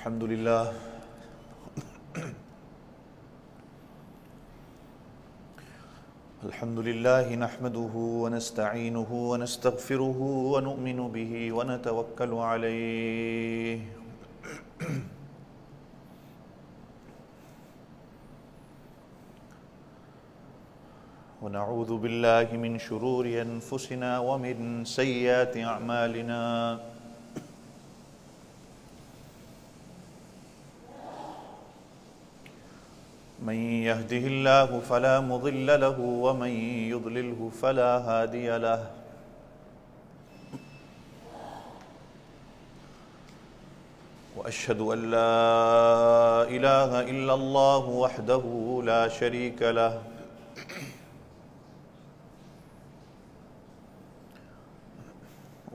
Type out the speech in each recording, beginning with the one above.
الحمد لله نحمده ونستعينه ونستغفره ونؤمن به ونتوكل عليه ونعوذ بالله من شرور أنفسنا ومن سيئات أعمالنا من يهده الله فلا مضل له ومن يضلله فلا هادي له وأشهد أن لا إله إلا الله وحده لا شريك له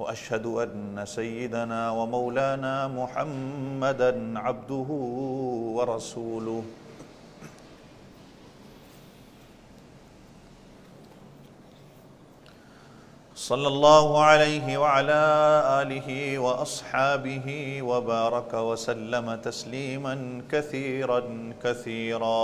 وأشهد أن سيدنا ومولانا محمدًا عبده ورسوله صلى الله عليه وعلى آله وأصحابه وبارك وسلم تسليما كثيرا كثيرا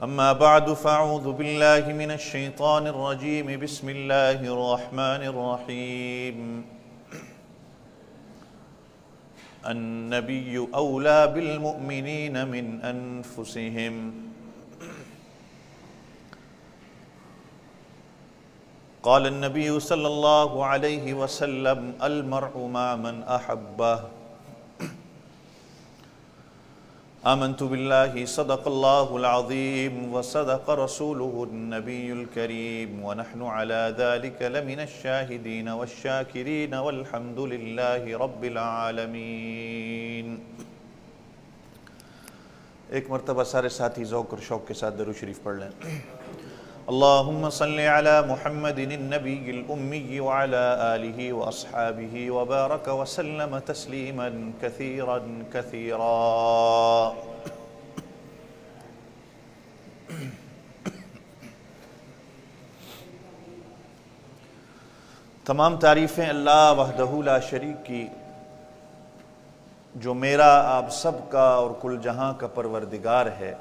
أما بعد فأعوذ بالله من الشيطان الرجيم بسم الله الرحمن الرحيم النبي أولى بالمؤمنين من أنفسهم قال النبي صلى الله عليه وسلم المرء مع من أحبه آمنت بالله صدق الله العظيم وصدق رسوله النبي الكريم ونحن على ذلك لمن الشاهدين والشاكرين والحمد لله رب العالمين۔ ایک مرتبہ سارے ساتھی ذوق اور شوق کے ساتھ درود شریف پڑھ لیں۔ اللہم صلی علی محمد النبی الأمی وعلى آلہ واصحابہ وبارک وسلم تسلیما کثیرا کثیرا۔ تمام تعریفیں اللہ وحدہ لا شریک کی، جو میرا آپ سب کا اور کل جہاں کا پروردگار ہے۔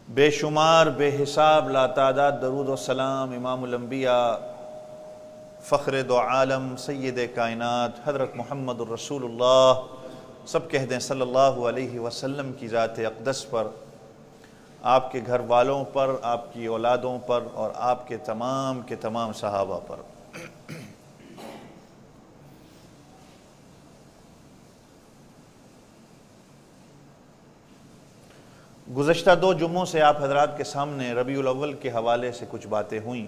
بے شمار بے حساب لا تعداد درود و سلام امام الانبیاء فخر دو عالم سید کائنات حضرت محمد الرسول اللہ، سب کہہ دیں صلی اللہ علیہ وسلم کی ذات اقدس پر، آپ کے گھر والوں پر، آپ کی اولادوں پر اور آپ کے تمام صحابہ پر۔ گزشتہ 2 جمعوں سے آپ حضرات کے سامنے ربیع الاول کے حوالے سے کچھ باتیں ہوئیں۔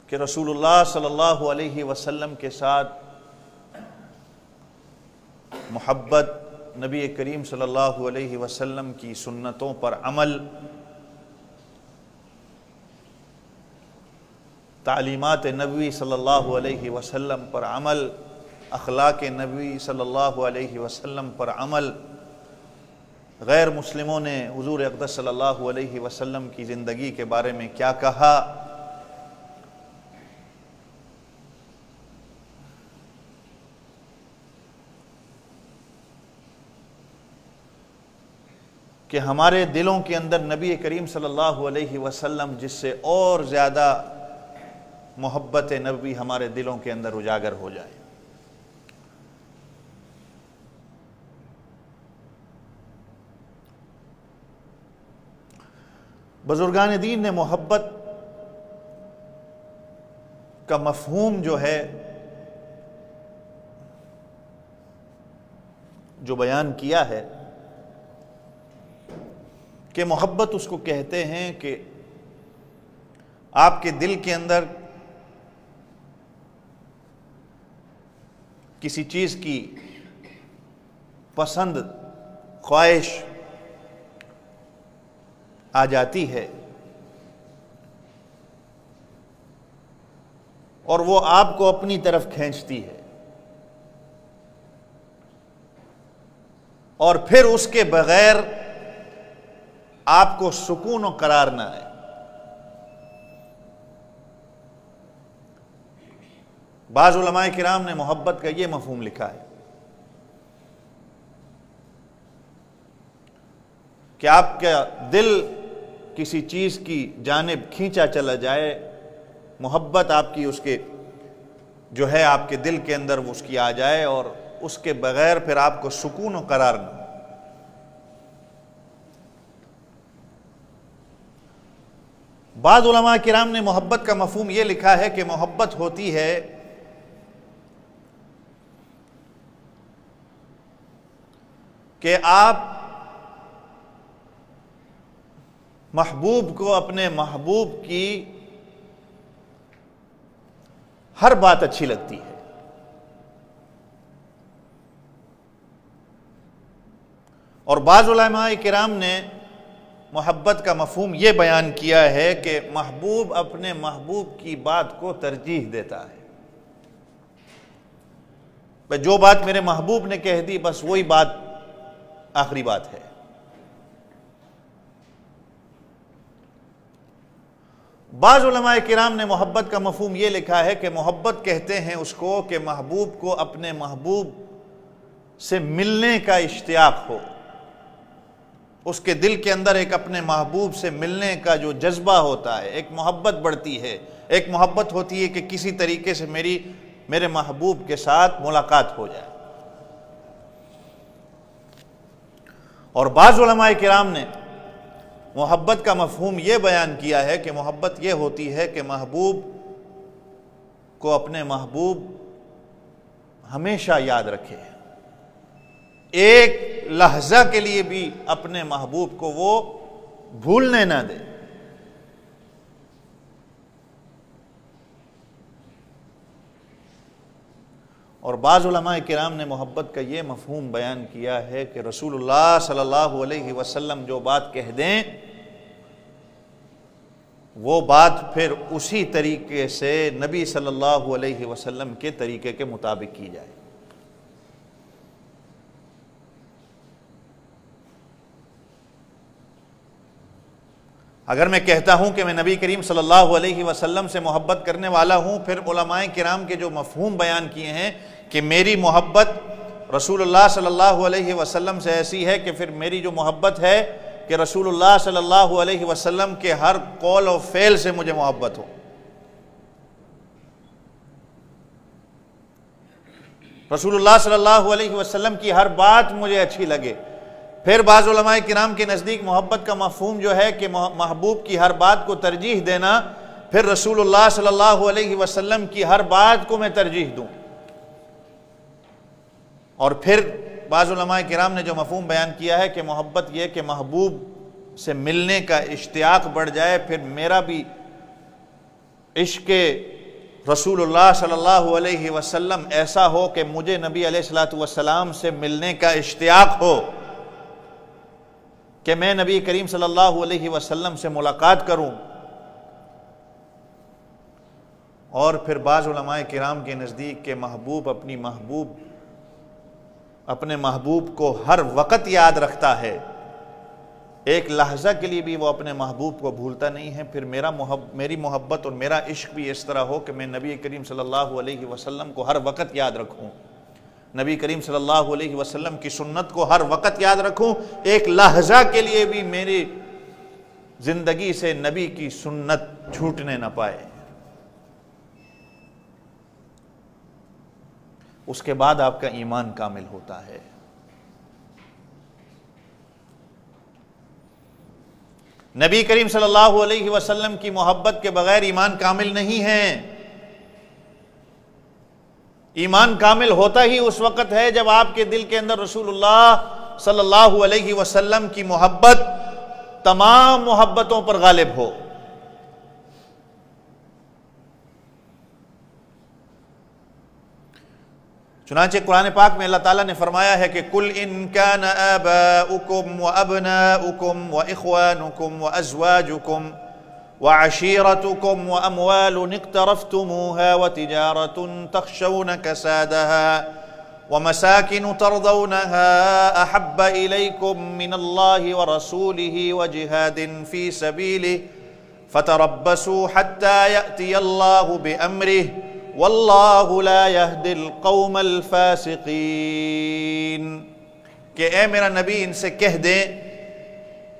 کہ رسول اللہ صلی اللہ علیہ وسلم کے ساتھ محبت، نبی کریم صلی اللہ علیہ وسلم کی سنتوں پر عمل، تعلیمات نبی صلی اللہ علیہ وسلم پر عمل، اخلاق نبی صلی اللہ علیہ وسلم پر عمل۔ غیر مسلموں نے حضور اقدس صلی اللہ علیہ وسلم کی زندگی کے بارے میں کیا کہا، کہ ہمارے دلوں کے اندر نبی کریم صلی اللہ علیہ وسلم جس سے اور زیادہ محبت نبی ہمارے دلوں کے اندر اجاگر ہو جائے۔ بزرگان دین نے محبت کا مفہوم جو ہے جو بیان کیا ہے کہ محبت اس کو کہتے ہیں کہ آپ کے دل کے اندر کسی چیز کی پسند، خواہش آ جاتی ہے اور وہ آپ کو اپنی طرف کھینچتی ہے۔ اور پھر اس کے بغیر آپ کو سکون و قرار نہ آئے۔ بعض علماء کرام نے محبت کا یہ مفہوم لکھا ہے کہ آپ کا دل کسی چیز کی جانب کھینچا چلا جائے، محبت آپ کی اس کے جو ہے آپ کے دل کے اندر اس کی آ جائے، اور اس کے بغیر پھر آپ کو سکون و قرار نہ۔ بعض علماء کرام نے محبت کا مفہوم یہ لکھا ہے کہ محبت ہوتی ہے کہ آپ محبوب کو اپنے محبوب کی ہر بات اچھی لگتی ہے، اور بعض علماء کرام نے محبت کا مفہوم یہ بیان کیا ہے کہ محبوب اپنے محبوب کی بات کو ترجیح دیتا ہے۔ جو بات میرے محبوب نے کہہ دی بس وہی بات آخری بات ہے۔ بعض علماء کرام نے محبت کا مفہوم یہ لکھا ہے کہ محبت کہتے ہیں اس کو کہ محبوب کو اپنے محبوب سے ملنے کا اشتیاق ہو، اس کے دل کے اندر ایک اپنے محبوب سے ملنے کا جو جذبہ ہوتا ہے، ایک محبت بڑھتی ہے، ایک محبت ہوتی ہے کہ کسی طریقے سے میرے محبوب کے ساتھ ملاقات ہو جائے۔ اور بعض علماء کرام نے محبت کا مفہوم یہ بیان کیا ہے کہ محبت یہ ہوتی ہے کہ محبوب کو اپنے محبوب ہمیشہ یاد رکھے، ایک لحظہ کے لیے بھی اپنے محبوب کو وہ بھولنے نہ دے۔ اور بعض علماء کرام نے محبت کا یہ مفہوم بیان کیا ہے کہ رسول اللہ صلی اللہ علیہ وسلم جو بات کہہ دیں وہ بات پھر اسی طریقے سے نبی صلی اللہ علیہ وسلم کے طریقے کے مطابق کی جائے۔ اگر میں کہتا ہوں کہ میں نبی کریم صلی اللہ علیہ وسلم سے محبت کرنے والا ہوں، پھر علماء کرام کے جو مفہوم بیان کیے ہیں کہ میری محبت رسول اللہ صلی اللہ علیہ وسلم سے ایسی ہے کہ پھر میری جو محبت ہے کہ رسول اللہ صلی اللہ علیہ وسلم کے ہر قول و فعل سے مجھے محبت ہو، رسول اللہ صلی اللہ علیہ وسلم کی ہر بات مجھے اچھی لگے۔ پھر بعض علماء کرام کے نزدیک محبت کا مفہوم جو ہے کہ محبوب کی ہر بات کو ترجیح دینا، پھر رسول اللہ صلی اللہ علیہ وسلم کی ہر بات کو میں ترجیح دوں۔ اور پھر بعض علماء کرام نے جو مفہوم بیان کیا ہے کہ محبت یہ کہ محبوب سے ملنے کا اشتیاق بڑھ جائے، پھر میرا بھی عشق رسول اللہ صلی اللہ علیہ وسلم ایسا ہو کہ مجھے نبی علیہ السلام سے ملنے کا اشتیاق ہو، کہ میں نبی کریم صلی اللہ علیہ وسلم سے ملاقات کروں۔ اور پھر بعض علماء کرام کے نزدیک کہ محبوب اپنے محبوب کو ہر وقت یاد رکھتا ہے، ایک لحظہ کے لیے بھی وہ اپنے محبوب کو بھولتا نہیں ہے۔ پھر میری محبت اور میرا عشق بھی اس طرح ہو کہ میں نبی کریم صلی اللہ علیہ وسلم کو ہر وقت یاد رکھوں، نبی کریم صلی اللہ علیہ وسلم کی سنت کو ہر وقت یاد رکھوں، ایک لحظہ کے لیے بھی میری زندگی سے نبی کی سنت چھوٹنے نہ پائے۔ اس کے بعد آپ کا ایمان کامل ہوتا ہے۔ نبی کریم صلی اللہ علیہ وسلم کی محبت کے بغیر ایمان کامل نہیں ہے۔ ایمان کامل ہوتا ہی اس وقت ہے جب آپ کے دل کے اندر رسول اللہ صلی اللہ علیہ وسلم کی محبت تمام محبتوں پر غالب ہو۔ چنانچہ قرآن پاک میں اللہ تعالیٰ نے فرمایا ہے کہ قُلْ إِن كَانَ آبَاؤُكُمْ وَأَبْنَاؤُكُمْ وَإِخْوَانُكُمْ وَأَزْوَاجُكُمْ وَعَشِيرَتُكُمْ وَأَمْوَالٌ اقْتَرَفْتُمُوهَا وَتِجَارَةٌ تَخْشَوْنَ كَسَادَهَا وَمَسَاكِنُ تَرْضَوْنَهَا أَحَبَّ إِلَيْكُم مِّنَ اللَّهِ وَرَسُولِهِ وَجِهَادٍ فِي سَبِيلِهِ فَتَرَبَّصُوا حَتَّى يَأْتِيَ اللَّهُ بِأَمْرِهِ وَاللَّهُ لَا يَهْدِي الْقَوْمَ الْفَاسِقِينَ کہ اے میرا نبی ان سے کہہ دیں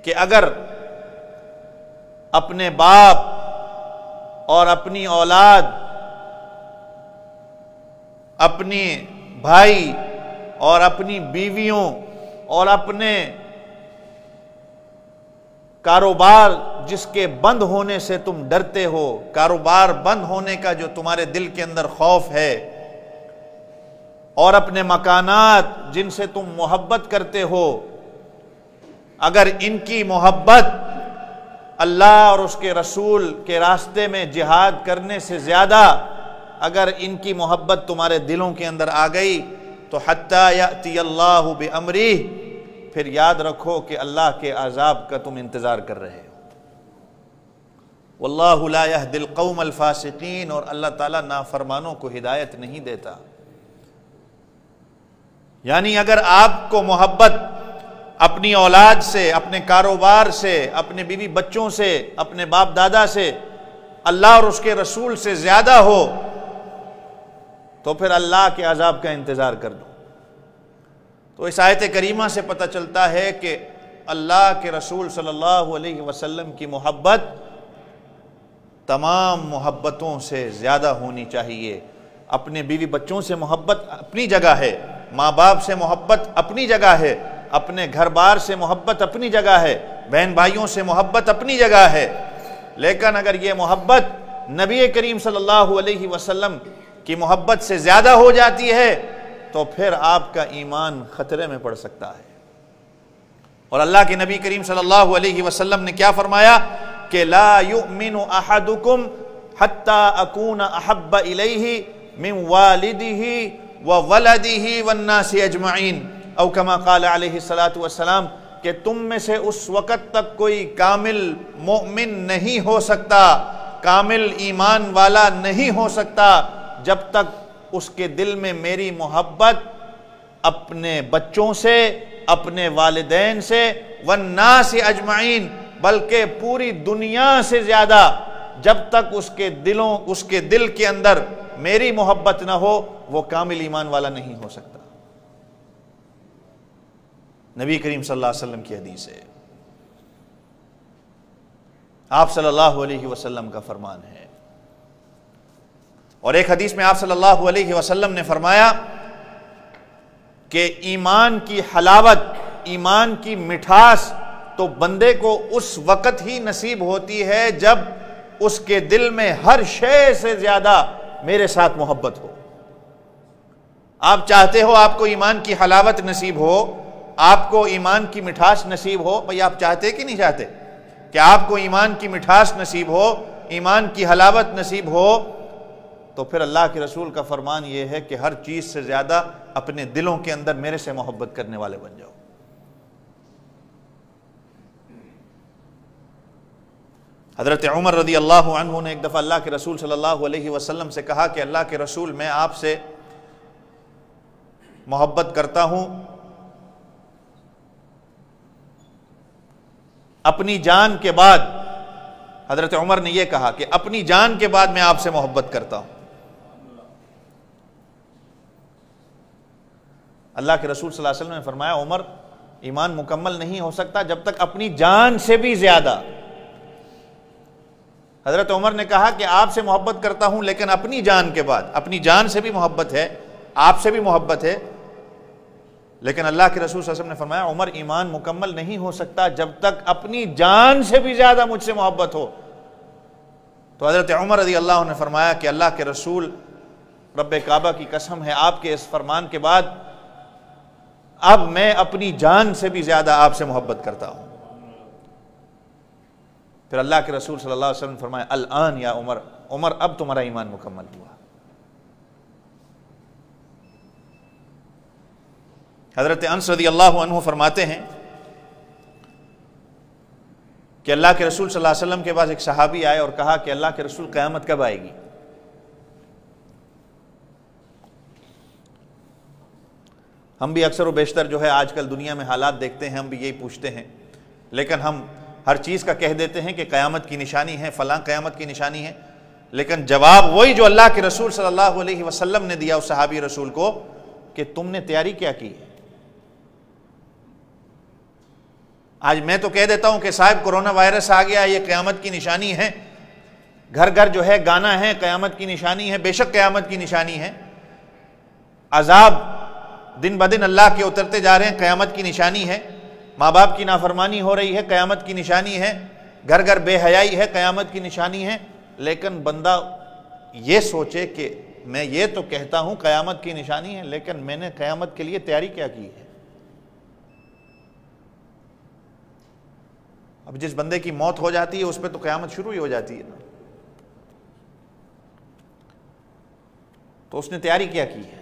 کہ اگر اپنے باپ اور اپنی اولاد، اپنی بھائی اور اپنی بیویوں اور اپنے کاروبار جس کے بند ہونے سے تم ڈرتے ہو، کاروبار بند ہونے کا جو تمہارے دل کے اندر خوف ہے، اور اپنے مکانات جن سے تم محبت کرتے ہو، اگر ان کی محبت اللہ اور اس کے رسول کے راستے میں جہاد کرنے سے زیادہ اگر ان کی محبت تمہارے دلوں کے اندر آ گئی تو حتی یأتی اللہ بامرہ، پھر یاد رکھو کہ اللہ کے عذاب کا تم انتظار کر رہے ہو۔ واللہ لا یہدی القوم الفاسقین، اور اللہ تعالیٰ نافرمانوں کو ہدایت نہیں دیتا۔ یعنی اگر آپ کو محبت اپنی اولاد سے، اپنے کاروبار سے، اپنے بیوی بچوں سے، اپنے باپ دادا سے، اللہ اور اس کے رسول سے زیادہ ہو تو پھر اللہ کے عذاب کا انتظار کر دو۔ تو اس آیت کریمہ سے پتہ چلتا ہے کہ اللہ کے رسول صلی اللہ علیہ وسلم کی محبت تمام محبتوں سے زیادہ ہونی چاہیے۔ اپنے بیوی بچوں سے محبت اپنی جگہ ہے، ماں باپ سے محبت اپنی جگہ ہے، اپنے گھر بار سے محبت اپنی جگہ ہے، بہن بھائیوں سے محبت اپنی جگہ ہے، لیکن اگر یہ محبت نبی کریم صلی اللہ علیہ وسلم کی محبت سے زیادہ ہو جاتی ہے تو پھر آپ کا ایمان خطرے میں پڑ سکتا ہے۔ اور اللہ کے نبی کریم صلی اللہ علیہ وسلم نے کیا فرمایا کہ لا یؤمن احدکم حتی اکون احب الیہ من والدہ وولدہ والناس اجمعین، او کما قال علیہ السلام، کہ تم میں سے اس وقت تک کوئی کامل مومن نہیں ہو سکتا، کامل ایمان والا نہیں ہو سکتا جب تک اس کے دل میں میری محبت اپنے بچوں سے، اپنے والدین سے، والناس اجمعین، بلکہ پوری دنیا سے زیادہ جب تک اس کے دل کے اندر میری محبت نہ ہو وہ کامل ایمان والا نہیں ہو سکتا۔ نبی کریم صلی اللہ علیہ وسلم کی حدیث ہے، آپ صلی اللہ علیہ وسلم کا فرمان ہے۔ اور ایک حدیث میں آپ صلی اللہ علیہ وسلم نے فرمایا کہ ایمان کی حلاوت، ایمان کی مٹھاس تو بندے کو اس وقت ہی نصیب ہوتی ہے جب اس کے دل میں ہر شے سے زیادہ میرے ساتھ محبت ہو۔ آپ چاہتے ہو آپ کو ایمان کی حلاوت نصیب ہو، آپ کو ایمان کی مٹھاس نصیب ہو، بھئی آپ چاہتے کہ نہیں چاہتے کہ آپ کو ایمان کی مٹھاس نصیب ہو، ایمان کی حلاوت نصیب ہو؟ تو پھر اللہ کے رسول کا فرمان یہ ہے کہ ہر چیز سے زیادہ اپنے دلوں کے اندر میرے سے محبت کرنے والے بن جاؤ۔ حضرت عمر رضی اللہ عنہ نے ایک دفعہ اللہ کے رسول صلی اللہ علیہ وسلم سے کہا کہ اللہ کے رسول، میں آپ سے محبت کرتا ہوں، اپنی جان کے بعد۔ حضرت عمر نے یہ کہا کہ اپنی جان کے بعد میں آپ سے محبت کرتا ہوں۔ اللہ کے رسول صلی اللہ علیہ وسلم نے فرمایا عمر، ایمان مکمل نہیں ہو سکتا جب تک اپنی جان سے بھی زیادہ۔ حضرت عمر نے کہا کہ آپ سے محبت کرتا ہوں لیکن اپنی جان کے بعد، اپنی جان سے بھی محبت ہے، آپ سے بھی محبت ہے، لیکن اللہ کے رسول صلی اللہ علیہ وسلم نے فرمایا عمر، ایمان مکمل نہیں ہو سکتا جب تک اپنی جان سے بھی زیادہ مجھ سے محبت ہو۔ تو حضرت عمر رضی اللہ عنہ نے فرمایا کہ اللہ کے رسول، رب کعبہ کی قسم ہے، آپ کے اس فرمان کے بعد اب میں اپنی جان سے بھی زیادہ آپ سے محبت کرتا ہوں۔ پھر اللہ کے رسول صلی اللہ علیہ وسلم نے فرمایا الآن یا عمر، عمر اب تمہارا ایمان مکمل ہوا۔ حضرت انس رضی اللہ عنہ فرماتے ہیں کہ اللہ کے رسول صلی اللہ علیہ وسلم کے پاس ایک صحابی آئے اور کہا کہ اللہ کے رسول، قیامت کب آئے گی؟ ہم بھی اکثر و بیشتر جو ہے آج کل دنیا میں حالات دیکھتے ہیں، ہم بھی یہی پوچھتے ہیں، لیکن ہم ہر چیز کا کہہ دیتے ہیں کہ قیامت کی نشانی ہے، فلاں قیامت کی نشانی ہے، لیکن جواب وہی جو اللہ کے رسول صلی اللہ علیہ وسلم نے دیا اس صحابی رسول کو کہ تم نے تیاری کیا کی ہے۔ آج میں تو کہہ دیتا ہوں کہ صاحب کرونا وائرس آ گیا، یہ قیامت کی نشانی ہے، گھر گھر جو ہے گانا ہے قیامت کی نشانی ہے، بے شک قیامت کی نشانی ہے، عذاب دن بدن اللہ کے اترتے جا رہے ہیں، قیامت کی نشانی ہے، ماں باپ کی نافرمانی ہو رہی ہے، قیامت کی نشانی ہے، گھر گھر بے حیائی ہے، قیامت کی نشانی ہے۔ لیکن بندہ یہ سوچے کہ میں یہ تو کہتا ہوں قیامت کی نشانی ہے، لیکن میں نے قیامت کے لیے تیاری کیا کی ہے؟ اب جس بندے کی موت ہو جاتی ہے اس پہ تو قیامت شروع ہی ہو جاتی ہے نا، تو اس نے تیاری کیا کی ہے؟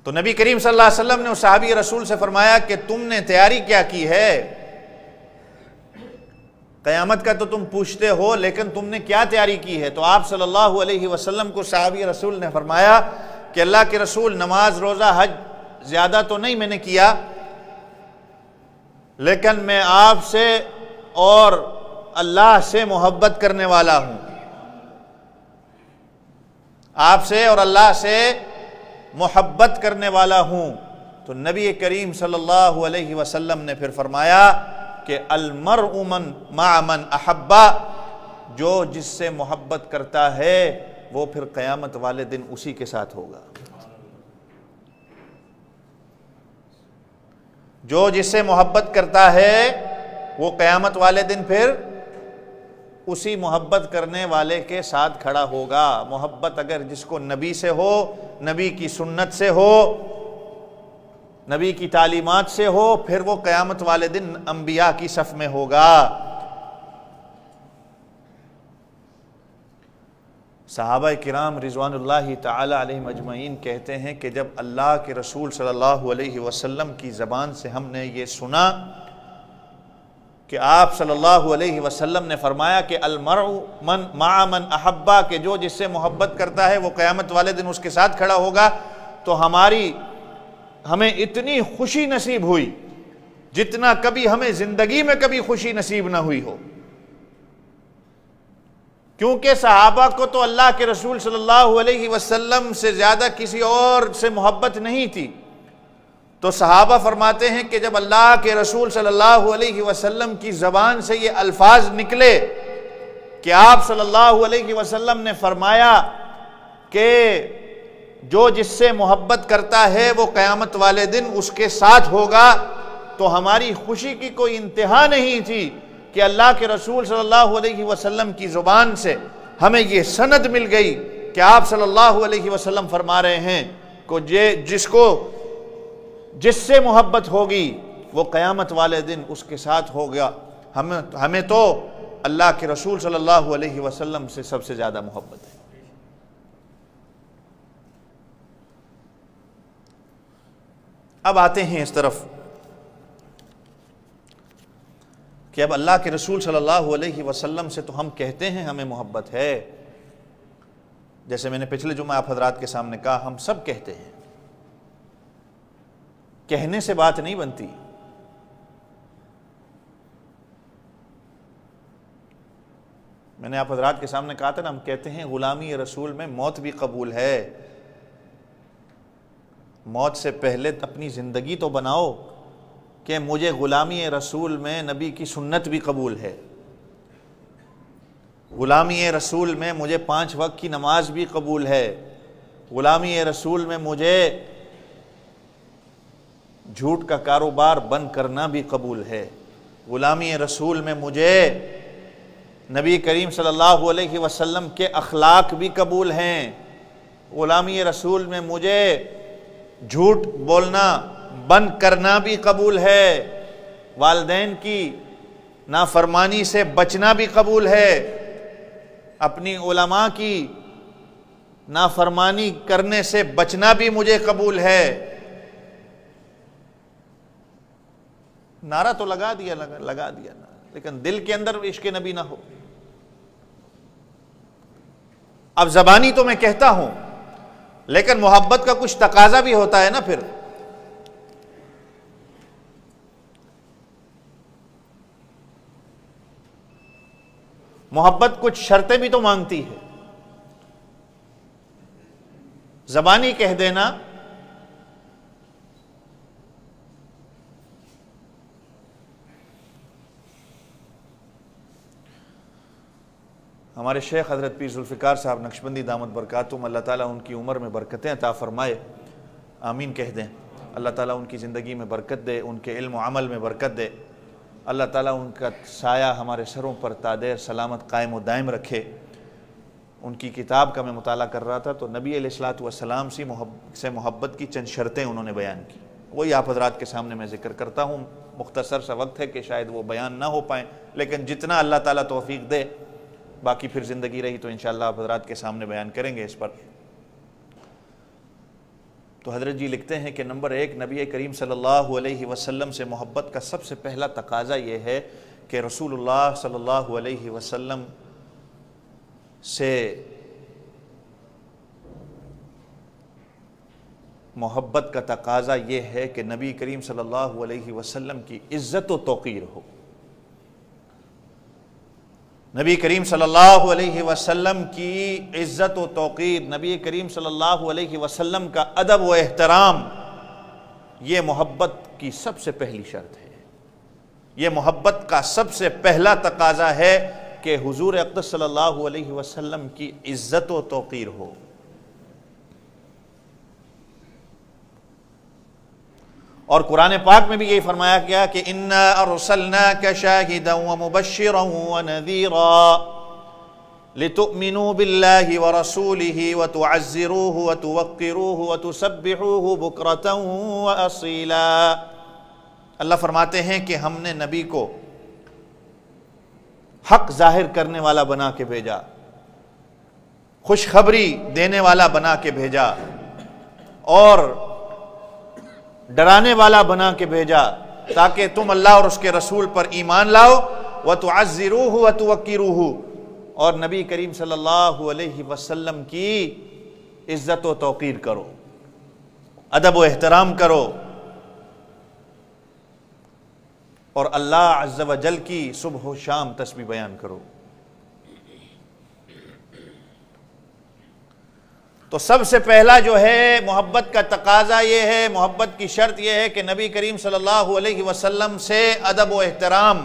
تو نبی کریم صلی اللہ علیہ وسلم نے اس صحابی رسول سے فرمایا کہ تم نے تیاری کیا کی ہے؟ قیامت کا تو تم پوچھتے ہو، لیکن تم نے کیا تیاری کی ہے؟ تو آپ صلی اللہ علیہ وسلم کو صحابی رسول نے فرمایا کہ اللہ کے رسول، نماز روزہ حج زیادہ تو نہیں میں نے کیا، لیکن میں آپ سے اور اللہ سے محبت کرنے والا ہوں، آپ سے اور اللہ سے محبت کرنے والا ہوں۔ تو نبی کریم صلی اللہ علیہ وسلم نے پھر فرمایا کہ المرء مع من احبا، جو جس سے محبت کرتا ہے وہ پھر قیامت والے دن اسی کے ساتھ ہوگا، جو جس سے محبت کرتا ہے وہ قیامت والے دن پھر اسی محبت کرنے والے کے ساتھ کھڑا ہوگا۔ محبت اگر جس کو نبی سے ہو، نبی کی سنت سے ہو، نبی کی تعلیمات سے ہو، پھر وہ قیامت والے دن انبیاء کی صف میں ہوگا۔ صحابہ کرام رضوان اللہ تعالی علیہم اجمعین کہتے ہیں کہ جب اللہ کے رسول صلی اللہ علیہ وسلم کی زبان سے ہم نے یہ سنا کہ آپ صلی اللہ علیہ وسلم نے فرمایا کہ المرء مع من احبا، کہ جو جس سے محبت کرتا ہے وہ قیامت والے دن اس کے ساتھ کھڑا ہوگا، تو ہمیں اتنی خوشی نصیب ہوئی جتنا کبھی ہمیں زندگی میں کبھی خوشی نصیب نہ ہوئی ہو، کیونکہ صحابہ کو تو اللہ کے رسول صلی اللہ علیہ وسلم سے زیادہ کسی اور سے محبت نہیں تھی۔ تو صحابہ فرماتے ہیں کہ جب اللہ کے رسول صلی اللہ علیہ وسلم کی زبان سے یہ الفاظ نکلے کہ آپ صلی اللہ علیہ وسلم نے فرمایا کہ جو جس سے محبت کرتا ہے وہ قیامت والے دن اس کے ساتھ ہوگا، تو ہماری خوشی کی کوئی انتہا نہیں تھی کہ اللہ کے رسول صلی اللہ علیہ وسلم کی زبان سے ہمیں یہ سند مل گئی کہ آپ صلی اللہ علیہ وسلم فرما رہے ہیں کہ جس سے محبت ہوگی وہ قیامت والے دن اس کے ساتھ ہوگا۔ ہمیں تو اللہ کے رسول صلی اللہ علیہ وسلم سے سب سے زیادہ محبت ہے۔ اب آتے ہیں اس طرف کہ اب اللہ کے رسول صلی اللہ علیہ وسلم سے تو ہم کہتے ہیں ہمیں محبت ہے، جیسے میں نے پچھلے جمعہ آپ حضرات کے سامنے کہا، ہم سب کہتے ہیں، کہنے سے بات نہیں بنتی۔ میں نے آپ حضرات کے سامنے کہا تھا نا، ہم کہتے ہیں غلامی رسول میں موت بھی قبول ہے، موت سے پہلے اپنی زندگی تو بناؤ کہ مجھے غلامی رسول میں نبی کی سنت بھی قبول ہے، غلامی رسول میں مجھے 5 وقت کی نماز بھی قبول ہے، غلامی رسول میں مجھے جھوٹ کا کاروبار بند کرنا بھی قبول ہے، غلامی رسول میں مجھے نبی کریم صلی اللہ علیہ وسلم کے اخلاق بھی قبول ہیں، غلامی رسول میں مجھے جھوٹ بولنا بند کرنا بھی قبول ہے، والدین کی نافرمانی سے بچنا بھی قبول ہے، اپنی علماء کی نافرمانی کرنے سے بچنا بھی مجھے قبول ہے۔ نعرہ تو لگا دیا لیکن دل کے اندر عشق نبی نہ ہو۔ اب زبانی تو میں کہتا ہوں، لیکن محبت کا کچھ تقاضا بھی ہوتا ہے نا، پھر محبت کچھ شرطیں بھی تو مانگتی ہے۔ زبانی کہہ دینا ہمارے شیخ حضرت پیر ذوالفقار صاحب نقشبندی دامت برکاتہم، اللہ تعالیٰ ان کی عمر میں برکتیں عطا فرمائے، آمین کہہ دیں۔ اللہ تعالیٰ ان کی زندگی میں برکت دے، ان کے علم و عمل میں برکت دے، اللہ تعالیٰ ان کا سایہ ہمارے سروں پر تادیر سلامت قائم و دائم رکھے۔ ان کی کتاب کا میں مطالعہ کر رہا تھا تو نبی علیہ الصلوۃ والسلام سے محبت کی چند شرطیں انہوں نے بیان کی، وہی آپ حضرات کے سامنے میں ذکر کرتا ہوں۔ مختصر سا وقت ہے کہ شاید وہ بیان نہ ہو پائیں، لیکن جتنا اللہ تعالیٰ توفیق دے، باقی پھر زندگی رہی تو انشاءاللہ آپ حضرات کے سامنے بیان کریں گے اس پر۔ تو حضرت جی لکھتے ہیں کہ نمبر 1، نبی کریم صلی اللہ علیہ وسلم سے محبت کا سب سے پہلا تقاضا یہ ہے کہ رسول اللہ صلی اللہ علیہ وسلم سے محبت کا تقاضا یہ ہے کہ نبی کریم صلی اللہ علیہ وسلم کی عزت و توقیر ہو۔ نبی کریم صلی اللہ علیہ وسلم کی عزت و توقیر، نبی کریم صلی اللہ علیہ وسلم کا ادب و احترام، یہ محبت کی سب سے پہلی شرط ہے۔ یہ محبت کا سب سے پہلا تقاضا ہے کہ حضور اقدس صلی اللہ علیہ وسلم کی عزت و توقیر ہو۔ اور قرآن پاک میں بھی یہی فرمایا گیا کہ اِنَّا أَرْسَلْنَاكَ شَاهِدًا وَمُبَشِّرًا وَنَذِيرًا لِتُؤْمِنُوا بِاللَّهِ وَرَسُولِهِ وَتُعَزِّرُوهُ وَتُوَقِّرُوهُ وَتُسَبِّحُوهُ بُكْرَةً وَأَصِيلًا۔ اللہ فرماتے ہیں کہ ہم نے نبی کو حق ظاہر کرنے والا بنا کے بھیجا، خوشخبری دینے والا بنا کے بھیجا، اور ڈرانے والا بنا کے بھیجا، تاکہ تم اللہ اور اس کے رسول پر ایمان لاؤ، وَتُعَزِّرُوهُ وَتُوَقِّرُوهُ، اور نبی کریم صلی اللہ علیہ وسلم کی عزت و توقیر کرو، ادب و احترام کرو، اور اللہ عز و جل کی صبح و شام تسبیح بیان کرو۔ تو سب سے پہلا جو ہے محبت کا تقاضا یہ ہے، محبت کی شرط یہ ہے کہ نبی کریم صلی اللہ علیہ وسلم سے ادب و احترام۔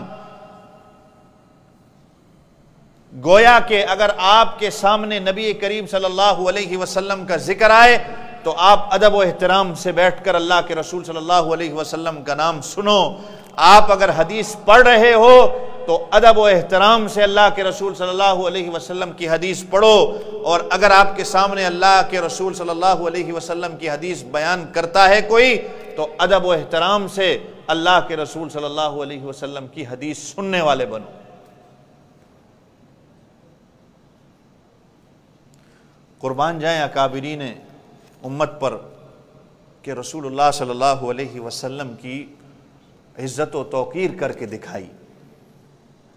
گویا کہ اگر آپ کے سامنے نبی کریم صلی اللہ علیہ وسلم کا ذکر آئے تو آپ ادب و احترام سے بیٹھ کر اللہ کے رسول صلی اللہ علیہ وسلم کا نام سنو۔ آپ اگر حدیث پڑھ رہے ہو تو ادب و احترام سے اللہ کے رسول صلی اللہ علیہ وسلم کی حدیث پڑھو، اور اگر آپ کے سامنے اللہ کے رسول صلی اللہ علیہ وسلم کی حدیث بیان کرتا ہے کوئی تو ادب و احترام سے اللہ کے رسول صلی اللہ علیہ وسلم کی حدیث سننے والے بنو۔ قربان جائیں اکابرین امت پر کہ رسول اللہ صلی اللہ علیہ وسلم کی عزت و توقیر کر کے دکھائی۔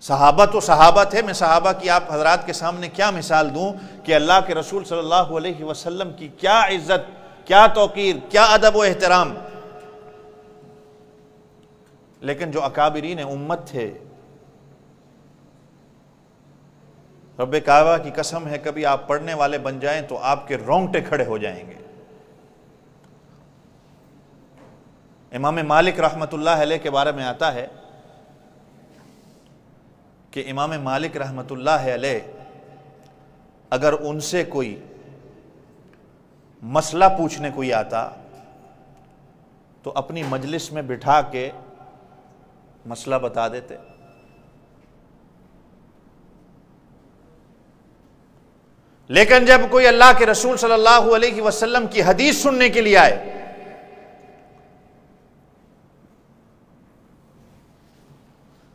صحابہ تو صحابہ تھے، میں صحابہ کی آپ حضرات کے سامنے کیا مثال دوں کہ اللہ کے رسول صلی اللہ علیہ وسلم کی کیا عزت، کیا توقیر، کیا ادب و احترام۔ لیکن جو اکابرین امت تھے، رب کعبہ کی قسم ہے کبھی آپ پڑھنے والے بن جائیں تو آپ کے رونگٹے کھڑے ہو جائیں گے۔ امام مالک رحمۃ اللہ علیہ کے بارے میں آتا ہے کہ امام مالک رحمۃ اللہ علیہ اگر ان سے کوئی مسئلہ پوچھنے کوئی آتا تو اپنی مجلس میں بٹھا کے مسئلہ بتا دیتے۔ لیکن جب کوئی اللہ کے رسول صلی اللہ علیہ وسلم کی حدیث سننے کے لیے آئے